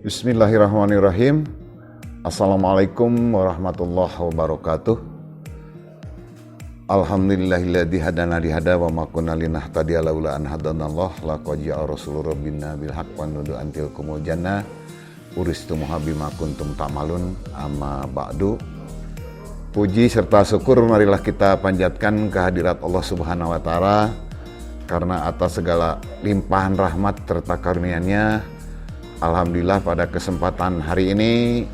Bismillahirrahmanirrahim. Assalamualaikum warahmatullahi wabarakatuh. Alhamdulillahilladzi hadana lihada wa ma kunna linahtadiya laula an hadanallah laqad ja'a rasulur rabbina bil haqq wa nudu antilkumul jannah uristumuha bima kuntum ta'malun amma ba'du. Puji serta syukur marilah kita panjatkan kehadirat Allah Subhanahu wa taala karena atas segala limpahan rahmat serta karunia-Nya. Alhamdulillah pada kesempatan hari ini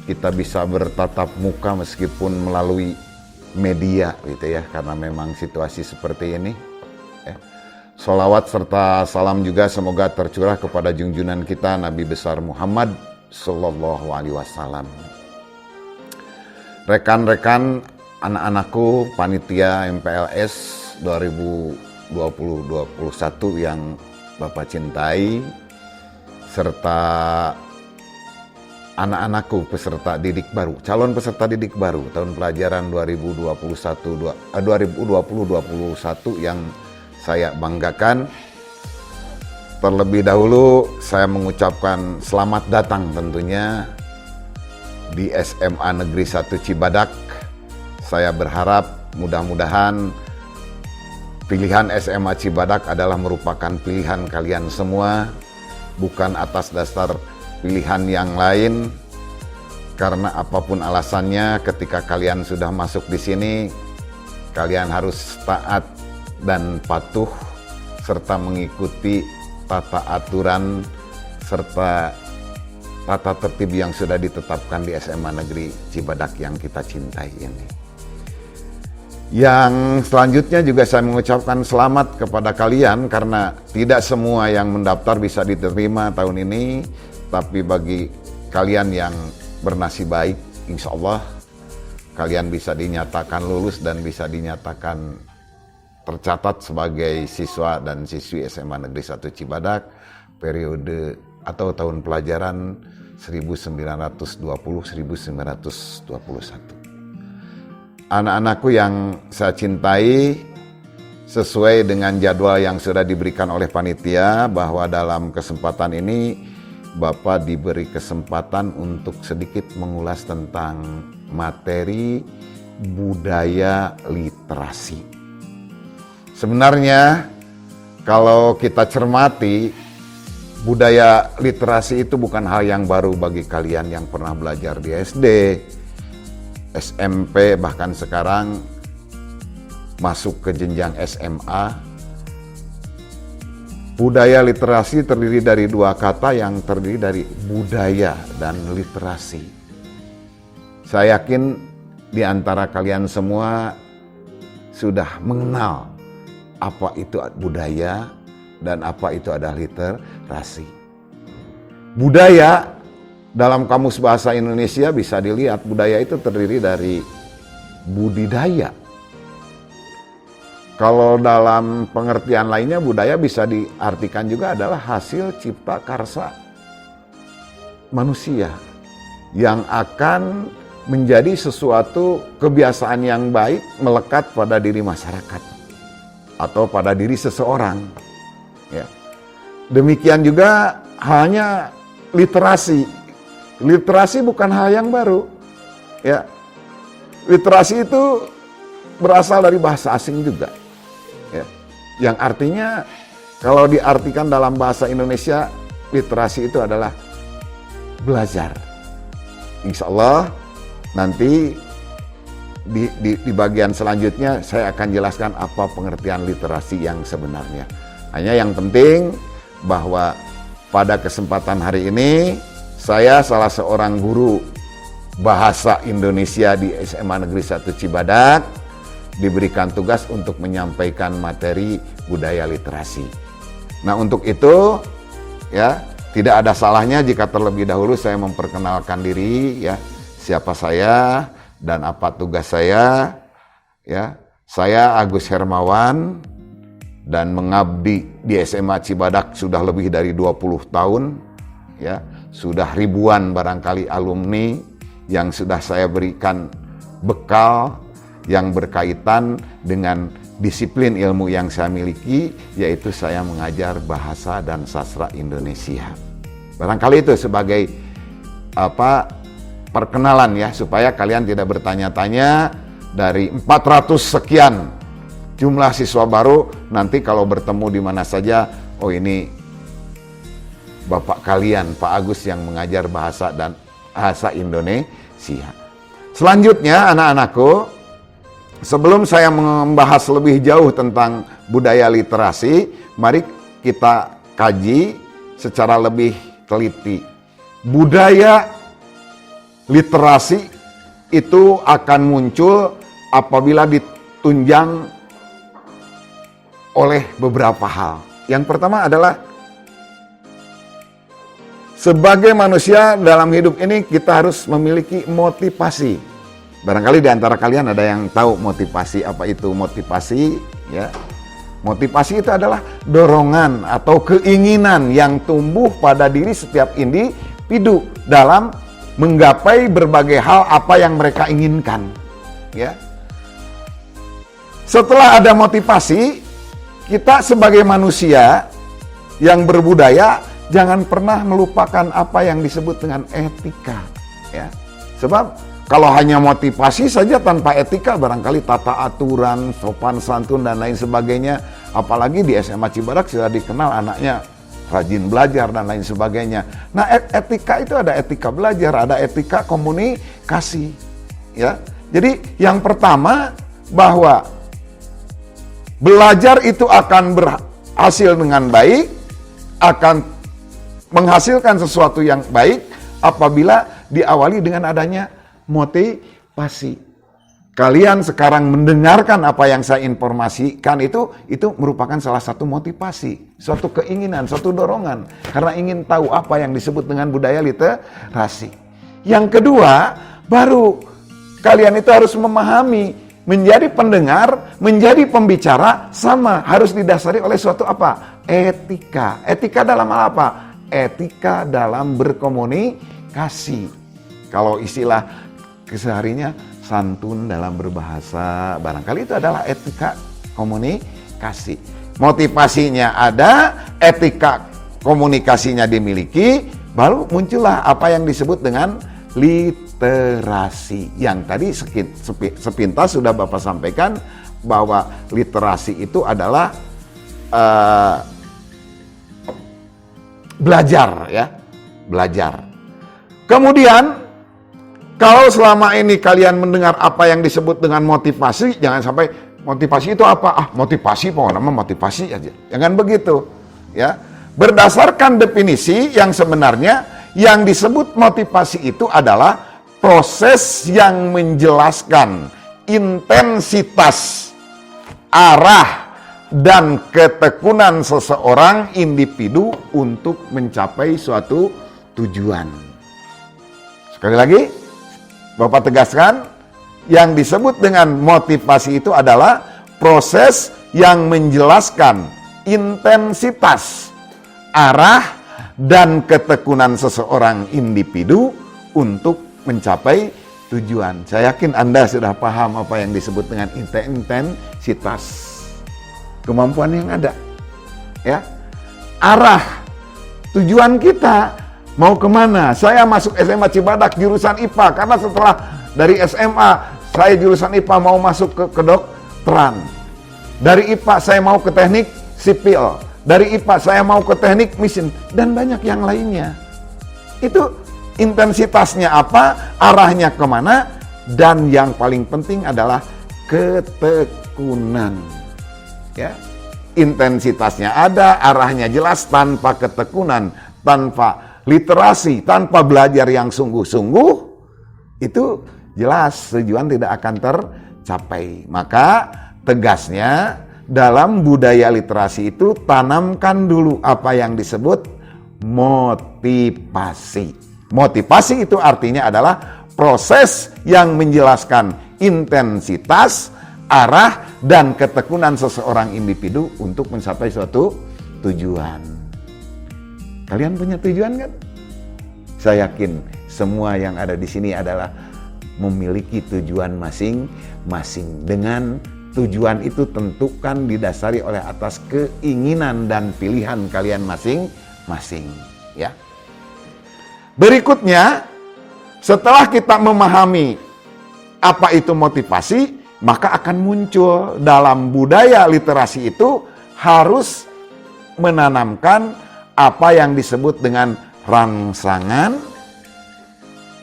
kita bisa bertatap muka meskipun melalui media gitu ya, karena memang situasi seperti ini ya. Sholawat serta salam juga semoga tercurah kepada junjungan kita Nabi besar Muhammad Sallallahu Alaihi Wasallam. Rekan-rekan, anak-anakku panitia MPLS 2020-2021 yang Bapak cintai, serta anak-anakku peserta didik baru, calon peserta didik baru tahun pelajaran 2020-2021 yang saya banggakan. Terlebih dahulu saya mengucapkan selamat datang tentunya di SMA Negeri 1 Cibadak. Saya berharap mudah-mudahan pilihan SMA Cibadak adalah merupakan pilihan kalian semua, bukan atas dasar pilihan yang lain, karena apapun alasannya ketika kalian sudah masuk di sini, kalian harus taat dan patuh serta mengikuti tata aturan serta tata tertib yang sudah ditetapkan di SMA Negeri Cibadak yang kita cintai ini. Yang selanjutnya juga saya mengucapkan selamat kepada kalian karena tidak semua yang mendaftar bisa diterima tahun ini, tapi bagi kalian yang bernasib baik, insya Allah kalian bisa dinyatakan lulus dan bisa dinyatakan tercatat sebagai siswa dan siswi SMA Negeri 1 Cibadak periode atau tahun pelajaran 1920-1921. Anak-anakku yang saya cintai, sesuai dengan jadwal yang sudah diberikan oleh panitia bahwa dalam kesempatan ini Bapak diberi kesempatan untuk sedikit mengulas tentang materi budaya literasi. Sebenarnya kalau kita cermati, budaya literasi itu bukan hal yang baru bagi kalian yang pernah belajar di SD, SMP, bahkan sekarang masuk ke jenjang SMA. Budaya literasi terdiri dari dua kata yang terdiri dari budaya dan literasi. Saya yakin di antara kalian semua sudah mengenal apa itu budaya dan apa itu adalah literasi. Budaya dalam Kamus Bahasa Indonesia bisa dilihat budaya itu terdiri dari budidaya. Kalau dalam pengertian lainnya budaya bisa diartikan juga adalah hasil cipta karsa manusia yang akan menjadi sesuatu kebiasaan yang baik melekat pada diri masyarakat atau pada diri seseorang. Ya. Demikian juga halnya literasi. Literasi bukan hal yang baru. Ya. Literasi itu berasal dari bahasa asing juga. Ya. Yang artinya kalau diartikan dalam bahasa Indonesia, literasi itu adalah belajar. Insya Allah nanti di bagian selanjutnya saya akan jelaskan apa pengertian literasi yang sebenarnya. Hanya yang penting bahwa pada kesempatan hari ini saya salah seorang guru bahasa Indonesia di SMA Negeri 1 Cibadak diberikan tugas untuk menyampaikan materi budaya literasi. Nah, untuk itu ya tidak ada salahnya jika terlebih dahulu saya memperkenalkan diri ya, siapa saya dan apa tugas saya ya. Saya Agus Hermawan dan mengabdi di SMA Cibadak sudah lebih dari 20 tahun ya. Sudah ribuan barangkali alumni yang sudah saya berikan bekal yang berkaitan dengan disiplin ilmu yang saya miliki, yaitu saya mengajar bahasa dan sastra Indonesia. Barangkali itu sebagai perkenalan ya, supaya kalian tidak bertanya-tanya dari 400 sekian jumlah siswa baru, nanti kalau bertemu di mana saja, oh ini Bapak kalian, Pak Agus yang mengajar bahasa Indonesia. Selanjutnya anak-anakku, sebelum saya membahas lebih jauh tentang budaya literasi, mari kita kaji secara lebih teliti. Budaya literasi itu akan muncul apabila ditunjang oleh beberapa hal. Yang pertama adalah sebagai manusia dalam hidup ini kita harus memiliki motivasi. Barangkali di antara kalian ada yang tahu motivasi, apa itu motivasi, ya. Motivasi itu adalah dorongan atau keinginan yang tumbuh pada diri setiap individu dalam menggapai berbagai hal apa yang mereka inginkan, ya. Setelah ada motivasi, kita sebagai manusia yang berbudaya jangan pernah melupakan apa yang disebut dengan etika, ya. Sebab kalau hanya motivasi saja tanpa etika, barangkali tata aturan, sopan santun, dan lain sebagainya. Apalagi di SMA Cibadak sudah dikenal anaknya rajin belajar dan lain sebagainya. Nah, etika itu ada etika belajar, ada etika komunikasi. Ya, jadi yang pertama bahwa belajar itu akan berhasil dengan baik, akan menghasilkan sesuatu yang baik apabila diawali dengan adanya motivasi. Kalian sekarang mendengarkan apa yang saya informasikan itu merupakan salah satu motivasi, suatu keinginan, suatu dorongan karena ingin tahu apa yang disebut dengan budaya literasi. Yang kedua, baru kalian itu harus memahami, menjadi pendengar, menjadi pembicara sama harus didasari oleh suatu apa? Etika. Etika dalam hal apa? Etika dalam berkomunikasi. Kalau istilah keseharinya santun dalam berbahasa, barangkali itu adalah etika komunikasi. Motivasinya ada, etika komunikasinya dimiliki, baru muncullah apa yang disebut dengan literasi. Yang tadi sepintas sudah Bapak sampaikan bahwa literasi itu adalah belajar, ya, belajar. Kemudian kalau selama ini kalian mendengar apa yang disebut dengan motivasi, jangan sampai motivasi itu apa? Motivasi, pokoknya motivasi aja. Jangan begitu, ya. Berdasarkan definisi yang sebenarnya, yang disebut motivasi itu adalah proses yang menjelaskan intensitas, arah, dan ketekunan seseorang individu untuk mencapai suatu tujuan. Sekali lagi, Bapak tegaskan, yang disebut dengan motivasi itu adalah proses yang menjelaskan intensitas, arah, dan ketekunan seseorang individu untuk mencapai tujuan. Saya yakin Anda sudah paham apa yang disebut dengan intensitas. Kemampuan yang ada. Ya. Arah, tujuan kita mau kemana? Saya masuk SMA Cibadak jurusan IPA karena setelah dari SMA saya jurusan IPA mau masuk ke kedokteran. Dari IPA saya mau ke teknik sipil. Dari IPA saya mau ke teknik mesin dan banyak yang lainnya. Itu intensitasnya apa? Arahnya kemana? Dan yang paling penting adalah ketekunan. Ya, intensitasnya ada, arahnya jelas. Tanpa ketekunan, tanpa literasi, tanpa belajar yang sungguh-sungguh, itu jelas tujuan tidak akan tercapai. Maka tegasnya dalam budaya literasi itu tanamkan dulu apa yang disebut motivasi. Motivasi itu artinya adalah proses yang menjelaskan intensitas, arah, dan ketekunan seseorang individu untuk mencapai suatu tujuan. Kalian punya tujuan kan? Saya yakin semua yang ada di sini adalah memiliki tujuan masing-masing. Dengan tujuan itu tentukan didasari oleh atas keinginan dan pilihan kalian masing-masing, ya. Berikutnya, setelah kita memahami apa itu motivasi, maka akan muncul dalam budaya literasi itu harus menanamkan apa yang disebut dengan rangsangan.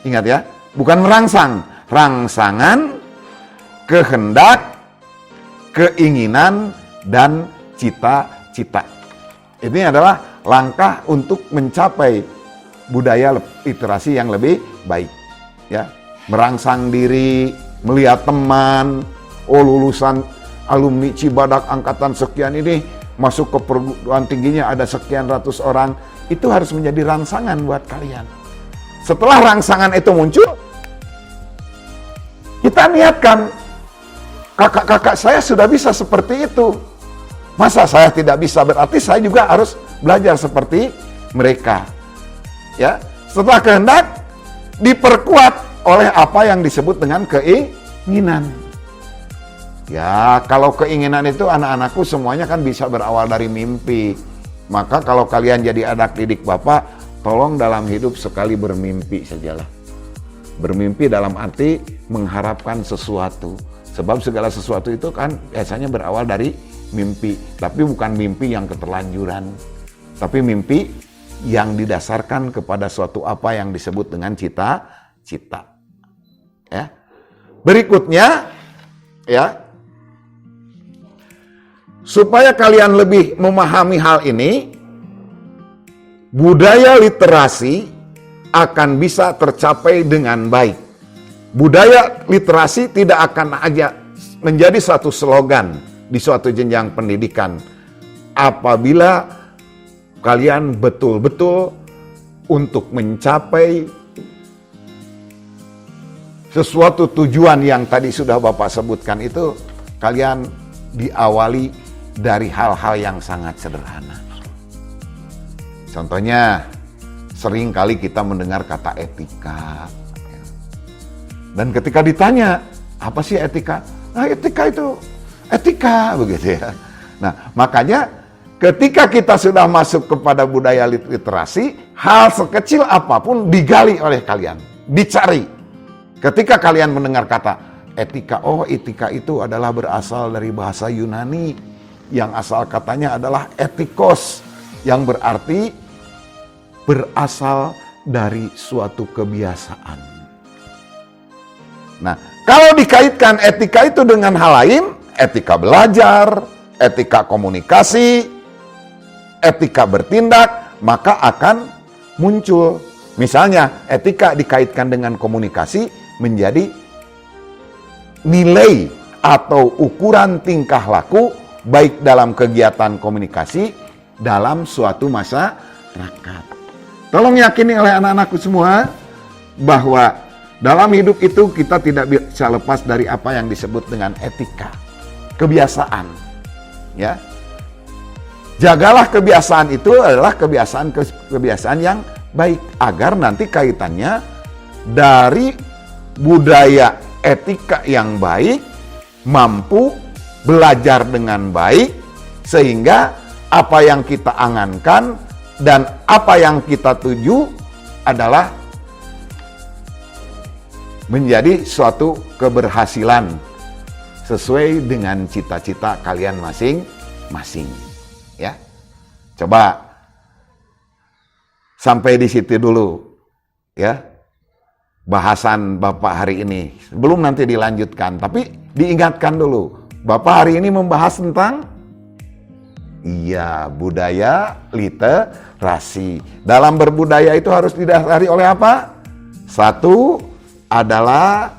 Ingat ya, bukan merangsang, rangsangan, kehendak, keinginan, dan cita-cita. Ini adalah langkah untuk mencapai budaya literasi yang lebih baik. Ya, merangsang diri, melihat teman, oh lulusan alumni Cibadak angkatan sekian ini masuk ke perguruan tingginya ada sekian ratus orang, itu harus menjadi rangsangan buat kalian. Setelah rangsangan itu muncul, kita niatkan, kakak-kakak saya sudah bisa seperti itu. Masa saya tidak bisa? Berarti saya juga harus belajar seperti mereka. Ya, setelah kehendak diperkuat oleh apa yang disebut dengan keinginan. Ya, kalau keinginan itu anak-anakku semuanya kan bisa berawal dari mimpi. Maka kalau kalian jadi anak didik Bapak, tolong dalam hidup sekali bermimpi sajalah. Bermimpi dalam arti mengharapkan sesuatu. Sebab segala sesuatu itu kan biasanya berawal dari mimpi. Tapi bukan mimpi yang keterlanjuran. Tapi mimpi yang didasarkan kepada suatu apa yang disebut dengan cita-cita. Ya. Berikutnya, ya, supaya kalian lebih memahami hal ini, budaya literasi akan bisa tercapai dengan baik. Budaya literasi tidak akan aja menjadi satu slogan di suatu jenjang pendidikan apabila kalian betul-betul untuk mencapai sesuatu tujuan yang tadi sudah Bapak sebutkan itu, kalian diawali dari hal-hal yang sangat sederhana. Contohnya, sering kali kita mendengar kata etika. Dan ketika ditanya, apa sih etika? Nah, etika itu, etika, begitu ya. Nah, makanya ketika kita sudah masuk kepada budaya literasi, hal sekecil apapun digali oleh kalian, dicari. Ketika kalian mendengar kata etika, oh etika itu adalah berasal dari bahasa Yunani, yang asal katanya adalah etikos, yang berarti berasal dari suatu kebiasaan. Nah, kalau dikaitkan etika itu dengan hal lain, etika belajar, etika komunikasi, etika bertindak, maka akan muncul. Misalnya, etika dikaitkan dengan komunikasi menjadi nilai atau ukuran tingkah laku baik dalam kegiatan komunikasi dalam suatu masyarakat. Tolong yakini oleh anak-anakku semua bahwa dalam hidup itu kita tidak bisa lepas dari apa yang disebut dengan etika, kebiasaan. Ya, jagalah kebiasaan itu adalah kebiasaan yang baik agar nanti kaitannya dari budaya etika yang baik, mampu belajar dengan baik, sehingga apa yang kita angankan dan apa yang kita tuju adalah menjadi suatu keberhasilan sesuai dengan cita-cita kalian masing-masing. Ya, coba sampai di situ dulu, ya. Bahasan Bapak hari ini, sebelum nanti dilanjutkan, tapi diingatkan dulu, Bapak hari ini membahas tentang budaya literasi. Dalam berbudaya itu harus didasari oleh apa? Satu adalah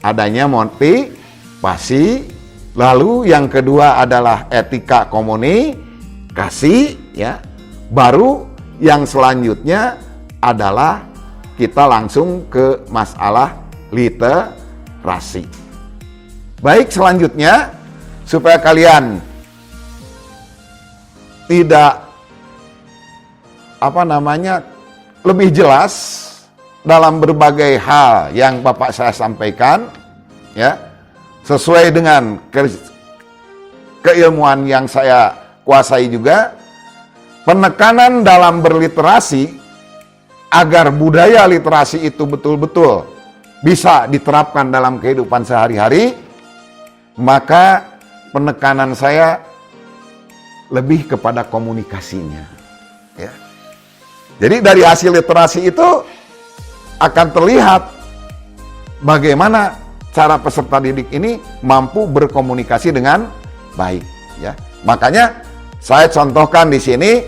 adanya motivasi, lalu yang kedua adalah etika komunikasi, ya. Baru yang selanjutnya adalah kita langsung ke masalah literasi. Baik, selanjutnya supaya kalian tidak lebih jelas dalam berbagai hal yang Bapak saya sampaikan, ya, sesuai dengan keilmuan yang saya kuasai juga, penekanan dalam berliterasi agar budaya literasi itu betul-betul bisa diterapkan dalam kehidupan sehari-hari, maka penekanan saya lebih kepada komunikasinya. Ya. Jadi dari hasil literasi itu akan terlihat bagaimana cara peserta didik ini mampu berkomunikasi dengan baik. Ya. Makanya saya contohkan di sini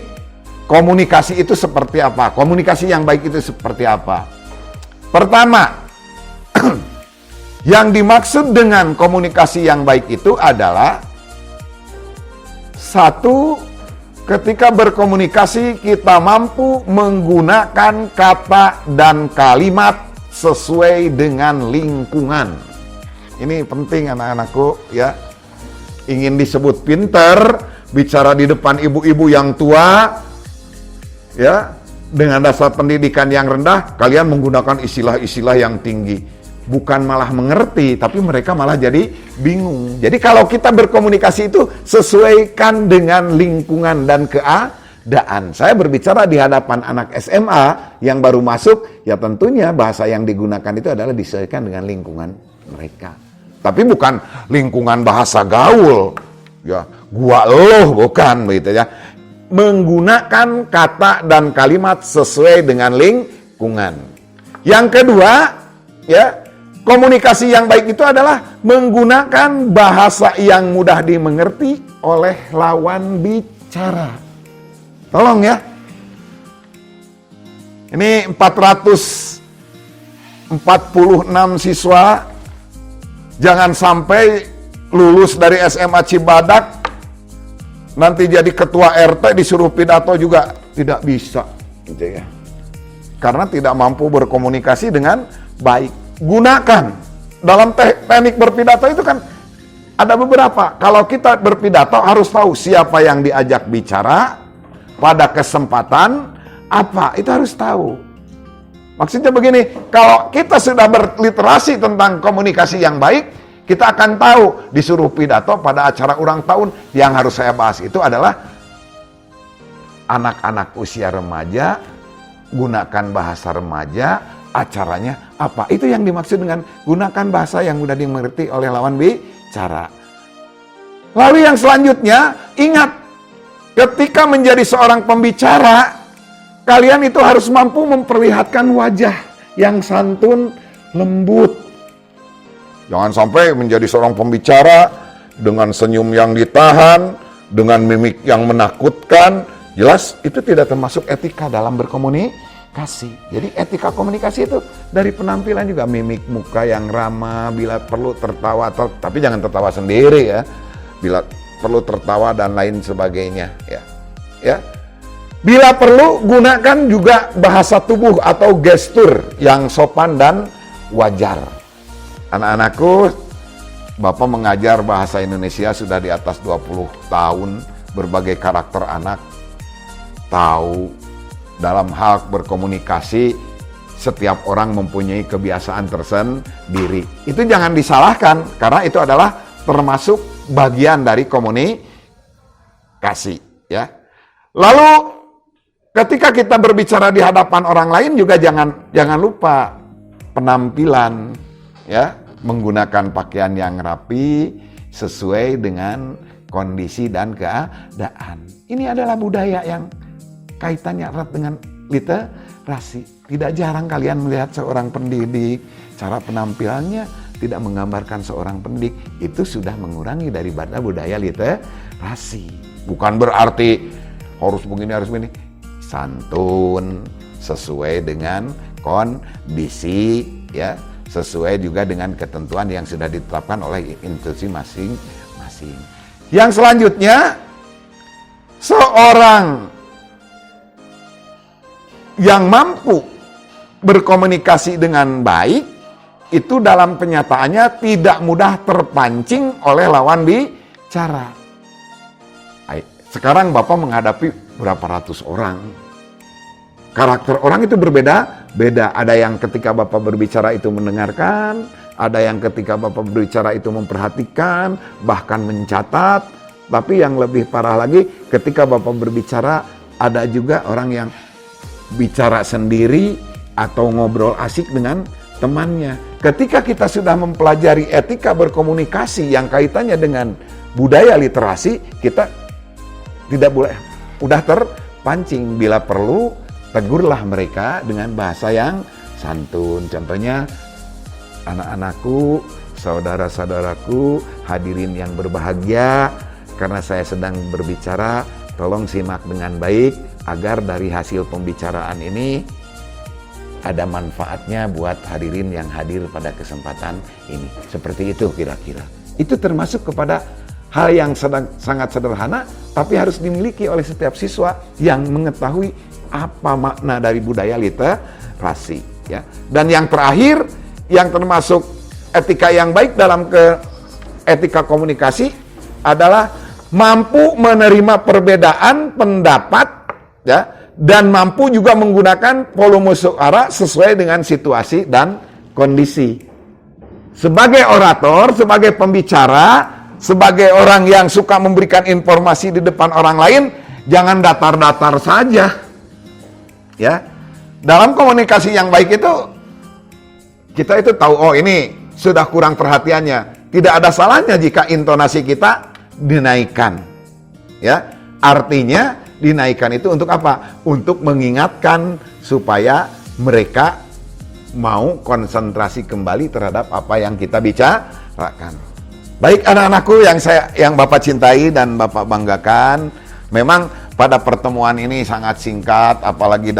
komunikasi itu seperti apa? Komunikasi yang baik itu seperti apa? Pertama, yang dimaksud dengan komunikasi yang baik itu adalah satu, ketika berkomunikasi kita mampu menggunakan kata dan kalimat sesuai dengan lingkungan. Ini penting anak-anakku ya. Ingin disebut pinter, bicara di depan ibu-ibu yang tua, ya, dengan dasar pendidikan yang rendah, kalian menggunakan istilah-istilah yang tinggi. Bukan malah mengerti, tapi mereka malah jadi bingung. Jadi kalau kita berkomunikasi itu sesuaikan dengan lingkungan dan keadaan. Saya berbicara di hadapan anak SMA yang baru masuk, ya tentunya bahasa yang digunakan itu adalah disesuaikan dengan lingkungan mereka. Tapi bukan lingkungan bahasa gaul, ya, gua loh, bukan begitu ya. Menggunakan kata dan kalimat sesuai dengan lingkungan. Yang kedua, ya, komunikasi yang baik itu adalah menggunakan bahasa yang mudah dimengerti oleh lawan bicara. Tolong ya. Ini 446 siswa, jangan sampai lulus dari SMA Cibadak nanti jadi ketua RT disuruh pidato juga tidak bisa, gitu ya. Karena tidak mampu berkomunikasi dengan baik. Gunakan dalam teknik berpidato itu kan ada beberapa. Kalau kita berpidato harus tahu siapa yang diajak bicara, pada kesempatan apa, itu harus tahu. Maksudnya begini, kalau kita sudah berliterasi tentang komunikasi yang baik, kita akan tahu disuruh pidato pada acara ulang tahun. Yang harus saya bahas itu adalah anak-anak usia remaja, gunakan bahasa remaja, acaranya apa. Itu yang dimaksud dengan gunakan bahasa yang mudah dimengerti oleh lawan bicara. Lalu yang selanjutnya, ingat, ketika menjadi seorang pembicara, kalian itu harus mampu memperlihatkan wajah yang santun, lembut. Jangan sampai menjadi seorang pembicara dengan senyum yang ditahan, dengan mimik yang menakutkan. Jelas itu tidak termasuk etika dalam berkomunikasi. Jadi etika komunikasi itu dari penampilan juga, mimik muka yang ramah, bila perlu tertawa, tapi jangan tertawa sendiri ya. Bila perlu tertawa dan lain sebagainya ya. Ya. Bila perlu gunakan juga bahasa tubuh atau gestur yang sopan dan wajar. Anak-anakku, Bapak mengajar bahasa Indonesia sudah di atas 20 tahun, berbagai karakter anak tahu dalam hal berkomunikasi setiap orang mempunyai kebiasaan tersendiri. Itu jangan disalahkan karena itu adalah termasuk bagian dari komunikasi, ya. Lalu ketika kita berbicara di hadapan orang lain juga jangan lupa penampilan, ya. Menggunakan pakaian yang rapi sesuai dengan kondisi dan keadaan. Ini adalah budaya yang kaitannya erat dengan literasi. Tidak jarang kalian melihat seorang pendidik, cara penampilannya tidak menggambarkan seorang pendidik. Itu sudah mengurangi daripada budaya literasi. Bukan berarti harus begini, harus begini. Santun, sesuai dengan kondisi, ya. Sesuai juga dengan ketentuan yang sudah ditetapkan oleh institusi masing-masing. Yang selanjutnya, seorang yang mampu berkomunikasi dengan baik, itu dalam kenyataannya tidak mudah terpancing oleh lawan bicara. Sekarang Bapak menghadapi berapa ratus orang. Karakter orang itu berbeda-beda. Ada yang ketika Bapak berbicara itu mendengarkan, ada yang ketika Bapak berbicara itu memperhatikan, bahkan mencatat. Tapi yang lebih parah lagi, ketika Bapak berbicara, ada juga orang yang bicara sendiri atau ngobrol asik dengan temannya. Ketika kita sudah mempelajari etika berkomunikasi yang kaitannya dengan budaya literasi, kita tidak boleh udah terpancing. Bila perlu, tegurlah mereka dengan bahasa yang santun. Contohnya, anak-anakku, saudara-saudaraku, hadirin yang berbahagia, karena saya sedang berbicara, tolong simak dengan baik agar dari hasil pembicaraan ini ada manfaatnya buat hadirin yang hadir pada kesempatan ini. Seperti itu kira-kira. Itu termasuk kepada hal yang sangat sederhana, tapi harus dimiliki oleh setiap siswa yang mengetahui apa makna dari budaya literasi. Ya. Dan yang terakhir, yang termasuk etika yang baik dalam etika komunikasi adalah mampu menerima perbedaan pendapat, ya, dan mampu juga menggunakan volume suara sesuai dengan situasi dan kondisi. Sebagai orator, sebagai pembicara, sebagai orang yang suka memberikan informasi di depan orang lain, jangan datar-datar saja. Ya. Dalam komunikasi yang baik itu, kita itu tahu, oh ini sudah kurang perhatiannya. Tidak ada salahnya jika intonasi kita dinaikkan. Ya, artinya dinaikkan itu untuk apa? Untuk mengingatkan supaya mereka mau konsentrasi kembali terhadap apa yang kita bicarakan. Baik anak-anakku yang Bapak cintai dan Bapak banggakan, memang pada pertemuan ini sangat singkat, apalagi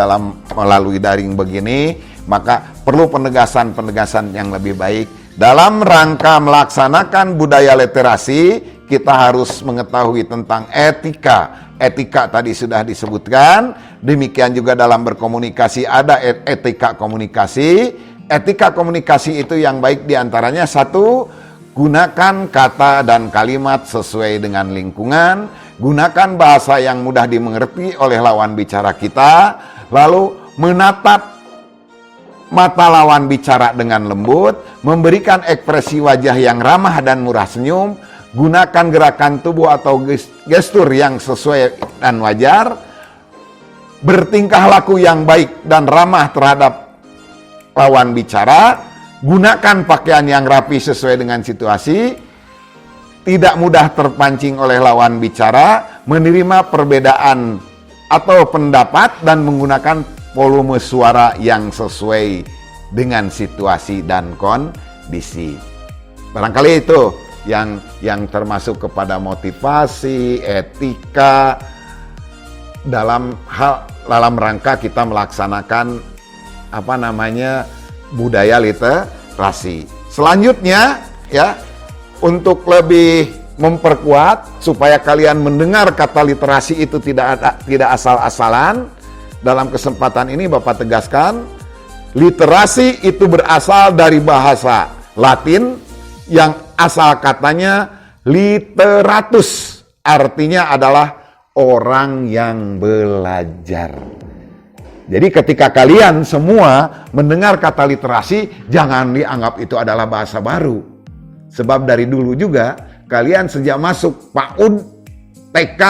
melalui daring begini, maka perlu penegasan-penegasan yang lebih baik. Dalam rangka melaksanakan budaya literasi, kita harus mengetahui tentang etika. Etika tadi sudah disebutkan, demikian juga dalam berkomunikasi ada etika komunikasi. Etika komunikasi itu yang baik diantaranya satu, gunakan kata dan kalimat sesuai dengan lingkungan, gunakan bahasa yang mudah dimengerti oleh lawan bicara kita, lalu menatap mata lawan bicara dengan lembut, memberikan ekspresi wajah yang ramah dan murah senyum, gunakan gerakan tubuh atau gestur yang sesuai dan wajar, bertingkah laku yang baik dan ramah terhadap lawan bicara, gunakan pakaian yang rapi sesuai dengan situasi, tidak mudah terpancing oleh lawan bicara, menerima perbedaan atau pendapat, dan menggunakan volume suara yang sesuai dengan situasi dan kondisi. Barangkali itu yang termasuk kepada motivasi, etika dalam rangka kita melaksanakan budaya literasi. Selanjutnya ya, untuk lebih memperkuat supaya kalian mendengar kata literasi itu tidak asal-asalan, dalam kesempatan ini Bapak tegaskan, literasi itu berasal dari bahasa Latin yang asal katanya literatus, artinya adalah orang yang belajar. Jadi ketika kalian semua mendengar kata literasi, jangan dianggap itu adalah bahasa baru. Sebab dari dulu juga kalian sejak masuk PAUD, TK,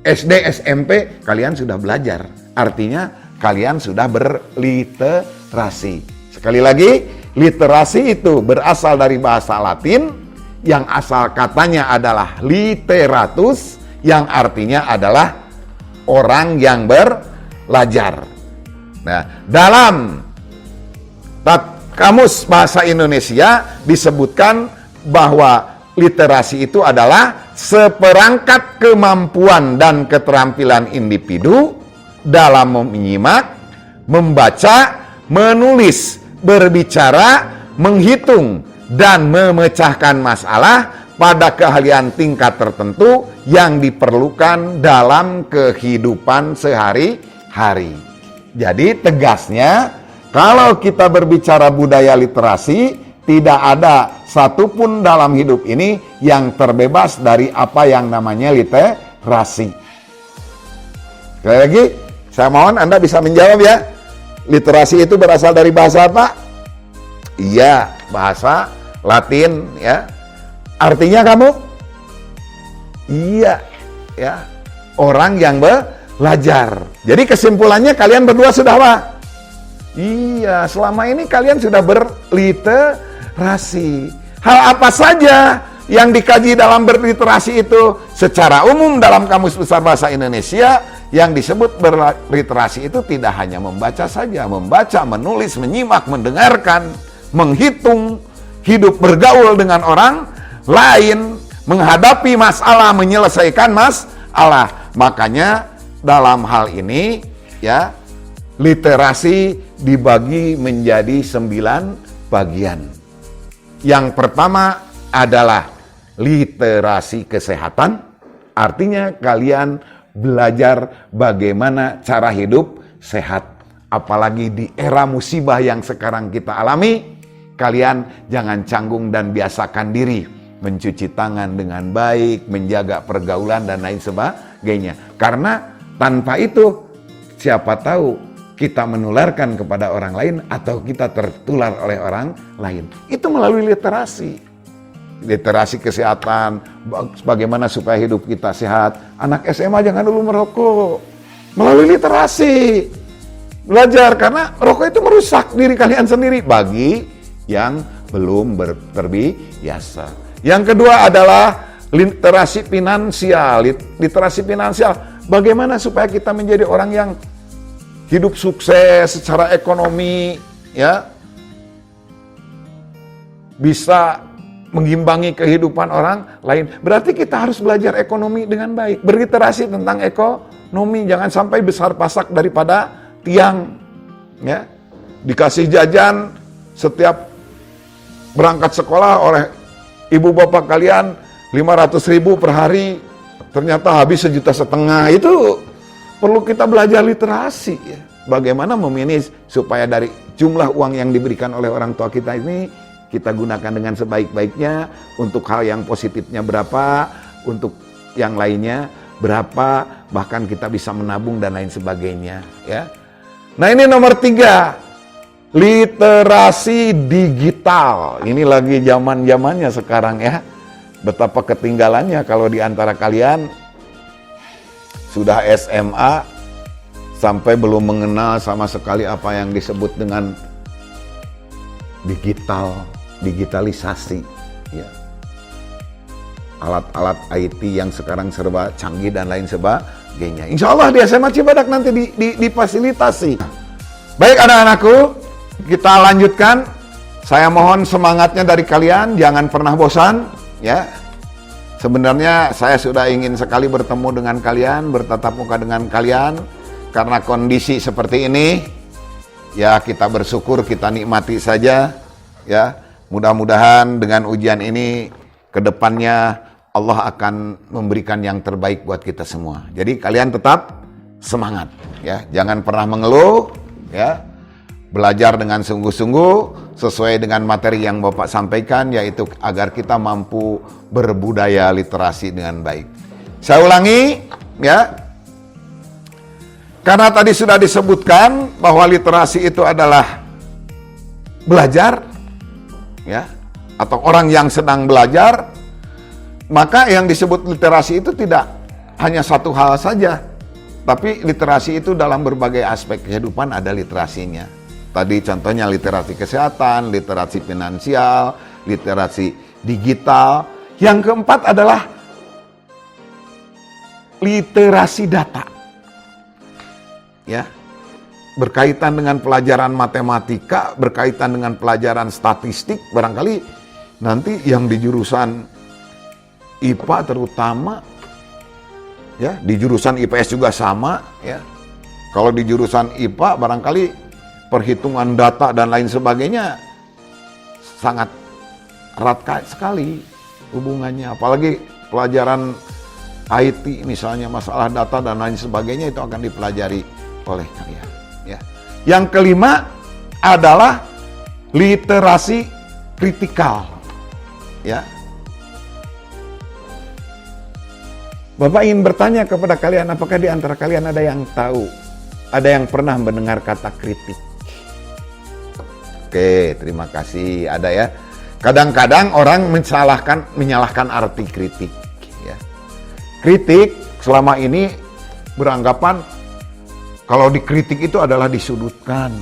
SD, SMP, kalian sudah belajar. Artinya kalian sudah berliterasi. Sekali lagi, literasi itu berasal dari bahasa Latin yang asal katanya adalah literatus, yang artinya adalah orang yang belajar. Nah, dalam Kamus Bahasa Indonesia disebutkan bahwa literasi itu adalah seperangkat kemampuan dan keterampilan individu dalam menyimak, membaca, menulis, berbicara, menghitung, dan memecahkan masalah pada keahlian tingkat tertentu yang diperlukan dalam kehidupan sehari-hari. Jadi tegasnya, kalau kita berbicara budaya literasi, tidak ada satupun dalam hidup ini yang terbebas dari apa yang namanya literasi. Sekali lagi, saya mohon Anda bisa menjawab ya. Literasi itu berasal dari bahasa apa? Iya, bahasa Latin ya. Artinya kamu? Iya, ya. Orang yang belajar. Jadi kesimpulannya kalian berdua sudah apa? Iya, selama ini kalian sudah berliterasi. Hal apa saja yang dikaji dalam berliterasi itu secara umum dalam Kamus Besar Bahasa Indonesia yang disebut berliterasi itu tidak hanya membaca saja, membaca, menulis, menyimak, mendengarkan, menghitung, hidup bergaul dengan orang lain, menghadapi masalah, menyelesaikan masalah. Makanya dalam hal ini ya, literasi dibagi menjadi 9 bagian. Yang pertama adalah literasi kesehatan, artinya kalian belajar bagaimana cara hidup sehat. Apalagi di era musibah yang sekarang kita alami, kalian jangan canggung dan biasakan diri mencuci tangan dengan baik, menjaga pergaulan dan lain sebagainya. Karena tanpa itu, siapa tahu kita menularkan kepada orang lain atau kita tertular oleh orang lain. Itu melalui literasi. Literasi kesehatan, bagaimana supaya hidup kita sehat. Anak SMA jangan dulu merokok. Melalui literasi. Belajar, karena rokok itu merusak diri kalian sendiri. Bagi yang belum terbiasa. Yang kedua adalah literasi finansial. Literasi finansial, bagaimana supaya kita menjadi orang yang hidup sukses secara ekonomi, ya, bisa mengimbangi kehidupan orang lain. Berarti kita harus belajar ekonomi dengan baik, berliterasi tentang ekonomi, jangan sampai besar pasak daripada tiang, ya. Dikasih jajan setiap berangkat sekolah oleh ibu bapak kalian 500.000 per hari, ternyata habis 1,5 juta. Itu perlu kita belajar literasi, ya. Bagaimana memanage supaya dari jumlah uang yang diberikan oleh orang tua kita ini kita gunakan dengan sebaik-baiknya, untuk hal yang positifnya berapa, untuk yang lainnya berapa, bahkan kita bisa menabung dan lain sebagainya, ya. Nah, ini nomor 3, literasi digital. Ini lagi zaman-zamannya sekarang, ya. Betapa ketinggalannya kalau di antara kalian sudah SMA sampai belum mengenal sama sekali apa yang disebut dengan digitalisasi, ya. Alat-alat IT yang sekarang serba canggih dan lain sebagainya. Insya Allah di SMA Cibadak nanti difasilitasi. Baik anak-anakku, kita lanjutkan. Saya mohon semangatnya dari kalian, jangan pernah bosan, ya. Sebenarnya saya sudah ingin sekali bertemu dengan kalian, bertatap muka dengan kalian. Karena kondisi seperti ini, ya kita bersyukur, kita nikmati saja, ya. Mudah-mudahan dengan ujian ini, ke depannya Allah akan memberikan yang terbaik buat kita semua. Jadi kalian tetap semangat, ya. Jangan pernah mengeluh, ya. Belajar dengan sungguh-sungguh, sesuai dengan materi yang Bapak sampaikan, yaitu agar kita mampu berbudaya literasi dengan baik. Saya ulangi, ya. Karena tadi sudah disebutkan bahwa literasi itu adalah belajar, ya, atau orang yang sedang belajar, maka yang disebut literasi itu tidak hanya satu hal saja, tapi literasi itu dalam berbagai aspek kehidupan ada literasinya. Tadi contohnya literasi kesehatan, literasi finansial, literasi digital. Yang keempat adalah literasi data, ya, berkaitan dengan pelajaran matematika, berkaitan dengan pelajaran statistik. Barangkali nanti yang di jurusan IPA terutama, ya, di jurusan IPS juga sama, ya. Kalau di jurusan IPA barangkali perhitungan data dan lain sebagainya sangat erat sekali hubungannya. Apalagi pelajaran IT misalnya, masalah data dan lain sebagainya, itu akan dipelajari oleh kalian, ya. Yang kelima adalah literasi kritikal, ya. Bapak ingin bertanya kepada kalian, apakah di antara kalian ada yang tahu, ada yang pernah mendengar kata kritik? Oke, terima kasih. Ada, ya. Kadang-kadang orang menyalahkan arti kritik, ya. Kritik selama ini beranggapan kalau dikritik itu adalah disudutkan,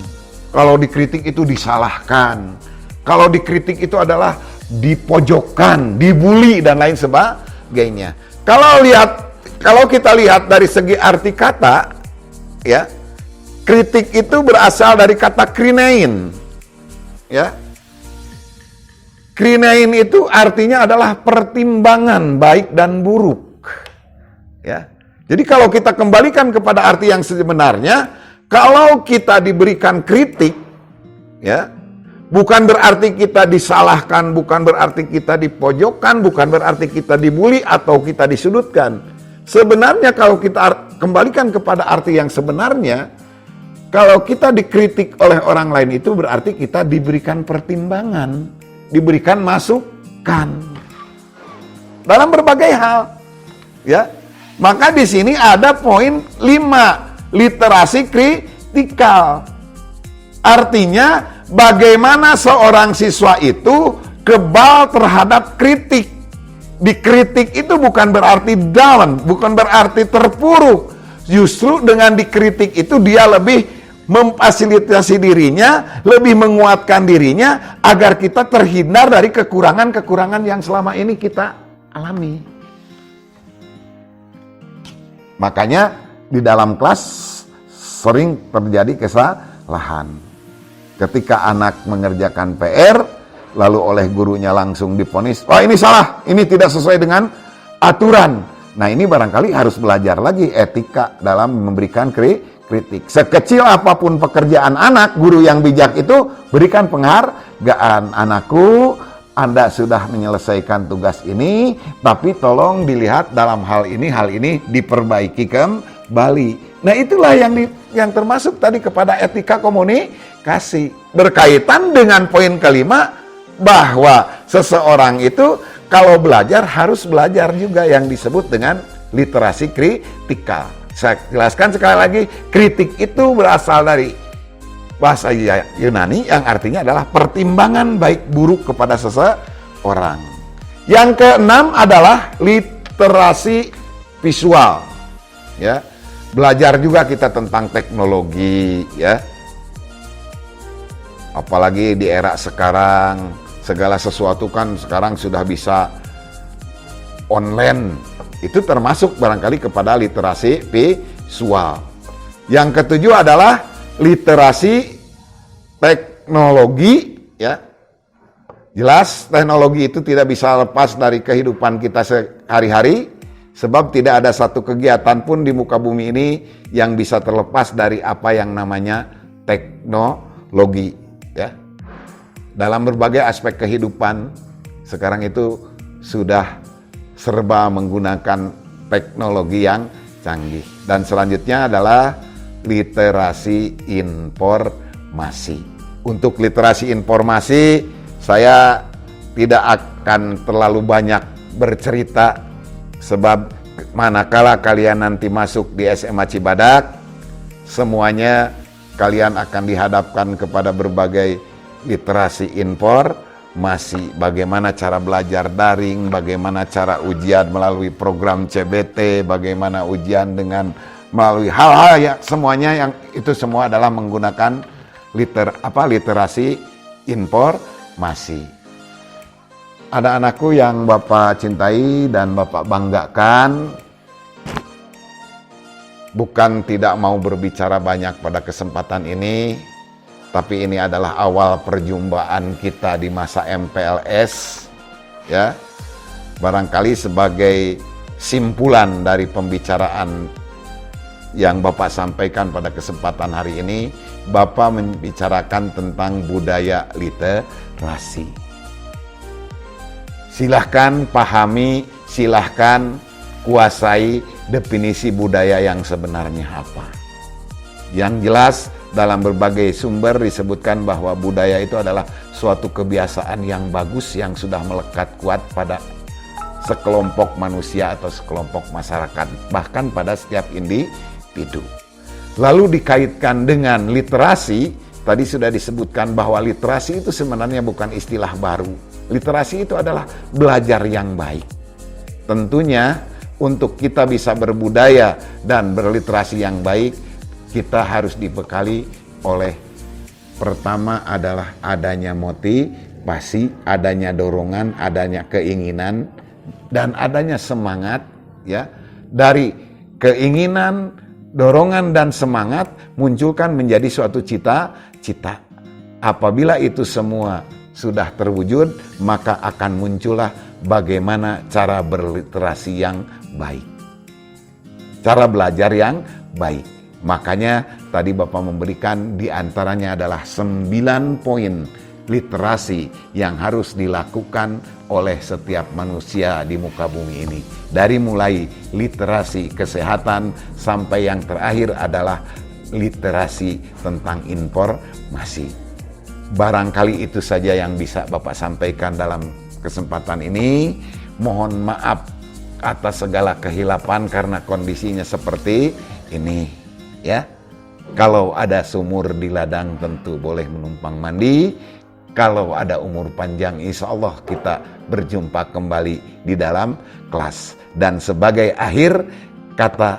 kalau dikritik itu disalahkan, kalau dikritik itu adalah dipojokkan, dibully dan lain sebagainya. Kalau kita lihat dari segi arti kata, ya, kritik itu berasal dari kata krinein, ya. Krinein itu artinya adalah pertimbangan baik dan buruk, ya. Jadi kalau kita kembalikan kepada arti yang sebenarnya, kalau kita diberikan kritik, ya, bukan berarti kita disalahkan, bukan berarti kita dipojokkan, bukan berarti kita dibully atau kita disudutkan. Sebenarnya kalau kita kembalikan kepada arti yang sebenarnya, kalau kita dikritik oleh orang lain itu berarti kita diberikan pertimbangan, diberikan masukan dalam berbagai hal, ya. Maka di sini ada poin 5, literasi kritikal. Artinya bagaimana seorang siswa itu kebal terhadap kritik. Dikritik itu bukan berarti down, bukan berarti terpuruk. Justru dengan dikritik itu dia lebih memfasilitasi dirinya, lebih menguatkan dirinya agar kita terhindar dari kekurangan-kekurangan yang selama ini kita alami. Makanya di dalam kelas sering terjadi kesalahan. Ketika anak mengerjakan PR, lalu oleh gurunya langsung divonis, "Oh, ini salah, ini tidak sesuai dengan aturan." Nah, ini barangkali harus belajar lagi etika dalam memberikan kritik. Sekecil apapun pekerjaan anak, guru yang bijak itu berikan penghargaan. "Anakku, Anda sudah menyelesaikan tugas ini, tapi tolong dilihat dalam hal ini diperbaiki kembali." Nah, itulah yang termasuk tadi kepada etika komunikasi. Berkaitan dengan poin kelima, bahwa seseorang itu kalau belajar harus belajar juga yang disebut dengan literasi kritikal. Saya jelaskan sekali lagi, kritik itu berasal dari bahasa Yunani yang artinya adalah pertimbangan baik buruk kepada seseorang. Yang keenam adalah literasi visual, ya. Belajar juga kita tentang teknologi, ya. Apalagi di era sekarang, segala sesuatu kan sekarang sudah bisa online. Itu termasuk barangkali kepada literasi visual. Yang ketujuh adalah literasi teknologi, ya. Jelas teknologi itu tidak bisa lepas dari kehidupan kita sehari-hari, sebab tidak ada satu kegiatan pun di muka bumi ini yang bisa terlepas dari apa yang namanya teknologi, ya. Dalam berbagai aspek kehidupan sekarang itu sudah serba menggunakan teknologi yang canggih. Dan selanjutnya adalah literasi informasi. Untuk literasi informasi, saya tidak akan terlalu banyak bercerita, sebab manakala kalian nanti masuk di SMA Cibadak, semuanya kalian akan dihadapkan kepada berbagai literasi informasi. Bagaimana cara belajar daring, bagaimana cara ujian melalui program CBT, bagaimana ujian dengan melalui hal-hal ya, semuanya yang itu semua adalah menggunakan literasi informasi. Ada anakku yang Bapak cintai dan Bapak banggakan, bukan tidak mau berbicara banyak pada kesempatan ini, tapi ini adalah awal perjumpaan kita di masa MPLS, ya. Barangkali sebagai simpulan dari pembicaraan yang Bapak sampaikan pada kesempatan hari ini, Bapak membicarakan tentang budaya literasi. Silahkan pahami, silahkan kuasai definisi budaya yang sebenarnya apa. Yang jelas dalam berbagai sumber disebutkan bahwa budaya itu adalah suatu kebiasaan yang bagus yang sudah melekat kuat pada sekelompok manusia atau sekelompok masyarakat, bahkan pada setiap individu. Lalu dikaitkan dengan literasi, tadi sudah disebutkan bahwa literasi itu sebenarnya bukan istilah baru. Literasi itu adalah belajar yang baik. Tentunya untuk kita bisa berbudaya dan berliterasi yang baik, kita harus dibekali oleh pertama adalah adanya motivasi, adanya dorongan, adanya keinginan, dan adanya semangat. Ya, dari keinginan, dorongan, dan semangat munculkan menjadi suatu cita-cita. Apabila itu semua sudah terwujud, maka akan muncullah bagaimana cara berliterasi yang baik, cara belajar yang baik. Makanya tadi Bapak memberikan diantaranya adalah 9 poin literasi yang harus dilakukan oleh setiap manusia di muka bumi ini. Dari mulai literasi kesehatan sampai yang terakhir adalah literasi tentang informasi. Barangkali itu saja yang bisa Bapak sampaikan dalam kesempatan ini. Mohon maaf atas segala kehilapan karena kondisinya seperti ini, ya. Kalau ada sumur di ladang tentu boleh menumpang mandi. Kalau ada umur panjang, insya Allah kita berjumpa kembali di dalam kelas. Dan sebagai akhir kata,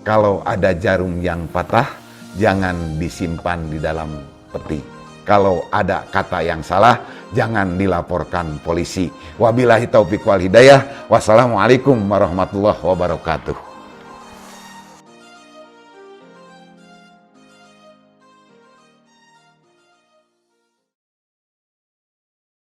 kalau ada jarum yang patah, jangan disimpan di dalam peti. Kalau ada kata yang salah, jangan dilaporkan polisi. Wabillahi taufiq wal hidayah. Wassalamualaikum warahmatullahi wabarakatuh.